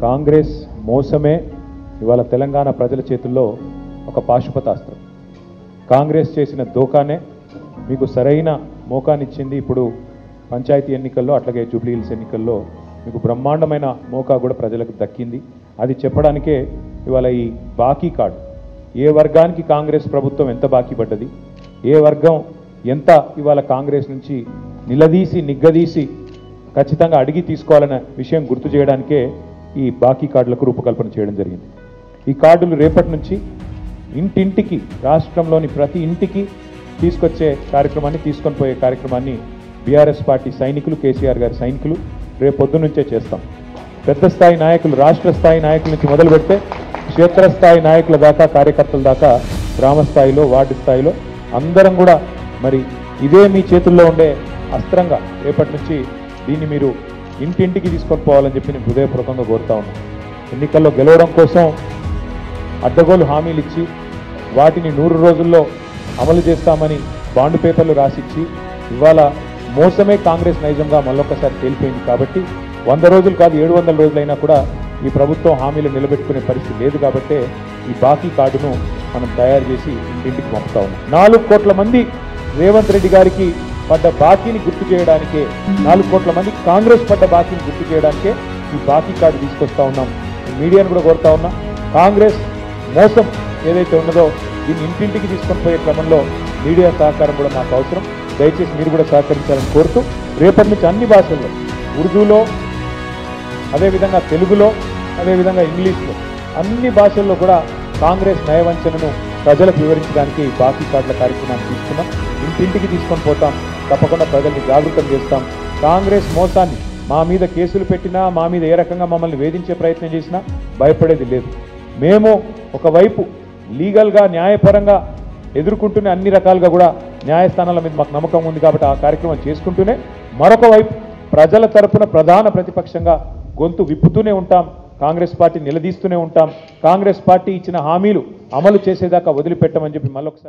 కాంగ్రెస్ మోసమే ఇవాళ తెలంగాణ ప్రజల చేతుల్లో ఒక పాశుపతాస్త్రం. కాంగ్రెస్ చేసిన దోకానే మీకు సరైన మోకానిచ్చింది. ఇప్పుడు పంచాయతీ ఎన్నికల్లో అట్లాగే జూబ్లీ హిల్స్ ఎన్నికల్లో మీకు బ్రహ్మాండమైన మోకా కూడా ప్రజలకు దక్కింది. అది చెప్పడానికే ఇవాళ ఈ బాకీ కార్డు, ఏ వర్గానికి కాంగ్రెస్ ప్రభుత్వం ఎంత బాకీ పడ్డది, ఏ వర్గం ఎంత ఇవాళ కాంగ్రెస్ నుంచి నిగ్గదీసి ఖచ్చితంగా అడిగి తీసుకోవాలనే విషయం గుర్తు చేయడానికే ఈ బాకీ కార్డులకు రూపకల్పన చేయడం జరిగింది. ఈ కార్డులు రేపటి నుంచి ఇంటింటికి, రాష్ట్రంలోని ప్రతి ఇంటికి తీసుకొచ్చే కార్యక్రమాన్ని, తీసుకొని పోయే కార్యక్రమాన్ని బీఆర్ఎస్ పార్టీ సైనికులు, కేసీఆర్ గారి సైనికులు రేపు పొద్దున్న నుంచే చేస్తాం. పెద్ద స్థాయి నాయకులు, రాష్ట్ర స్థాయి నాయకుల నుంచి మొదలు పెడితే క్షేత్రస్థాయి నాయకుల దాకా, కార్యకర్తల దాకా, గ్రామ స్థాయిలో, వార్డు స్థాయిలో అందరం కూడా మరి ఇదే మీ చేతుల్లో ఉండే అస్త్రంగా రేపటి నుంచి దీన్ని మీరు ఇంటింటికి తీసుకొని పోవాలని చెప్పి నేను హృదయపూర్వకంగా కోరుతా ఉన్నాను. ఎన్నికల్లో గెలవడం కోసం అడ్డగోలు హామీలు ఇచ్చి వాటిని 100 రోజుల్లో అమలు చేస్తామని బాండ్ పేపర్లు రాసిచ్చి ఇవాళ మోసమే కాంగ్రెస్ నైజంగా మళ్ళొక్కసారి తేలిపోయింది. కాబట్టి 100 రోజులు కాదు, 700 రోజులైనా కూడా ఈ ప్రభుత్వం హామీలు నిలబెట్టుకునే పరిస్థితి లేదు. కాబట్టే ఈ బాకీ కార్డును మనం తయారు చేసి ఇంటింటికి పంపుతా ఉన్నాం. 4 కోట్ల మంది రేవంత్ రెడ్డి గారికి పడ్డ బాకీని గుర్తు చేయడానికే, 4 కోట్ల మంది కాంగ్రెస్ పడ్డ బాకీని గుర్తు చేయడానికే ఈ బాకీ కార్డు తీసుకొస్తా ఉన్నాం. మీడియాను కూడా కోరుతా ఉన్నా, కాంగ్రెస్ మోసం ఏదైతే ఉన్నదో దీన్ని ఇంటింటికి తీసుకొని పోయే క్రమంలో మీడియా సహకారం కూడా మాకు అవసరం. దయచేసి మీరు కూడా సహకరించాలని కోరుతూ రేపటి నుంచి అన్ని భాషల్లో, ఉర్దూలో, అదేవిధంగా తెలుగులో, అదేవిధంగా ఇంగ్లీష్లో, అన్ని భాషల్లో కూడా కాంగ్రెస్ నయవంచనను ప్రజలకు వివరించడానికి బాకీ కార్డుల కార్యక్రమాన్ని తీసుకున్నాం. ఇంటింటికి తీసుకొని పోతాం, తప్పకుండా ప్రజల్ని జాగృతం చేస్తాం. కాంగ్రెస్ మోసాన్ని, మా మీద కేసులు పెట్టినా, మా మీద ఏ రకంగా మమ్మల్ని వేధించే ప్రయత్నం చేసినా భయపడేది లేదు. మేము ఒకవైపు లీగల్గా, న్యాయపరంగా ఎదుర్కొంటూనే అన్ని రకాలుగా కూడా న్యాయస్థానాల మీద మాకు నమ్మకం ఉంది. కాబట్టి ఆ కార్యక్రమం చేసుకుంటూనే మరొక వైపు ప్రజల తరపున ప్రధాన ప్రతిపక్షంగా గొంతు విప్పుతూనే ఉంటాం. కాంగ్రెస్ పార్టీ నిలదీస్తూనే ఉంటాం. కాంగ్రెస్ పార్టీ ఇచ్చిన హామీలు అమలు చేసేదాకా వదిలిపెట్టమని చెప్పి మళ్ళొకసారి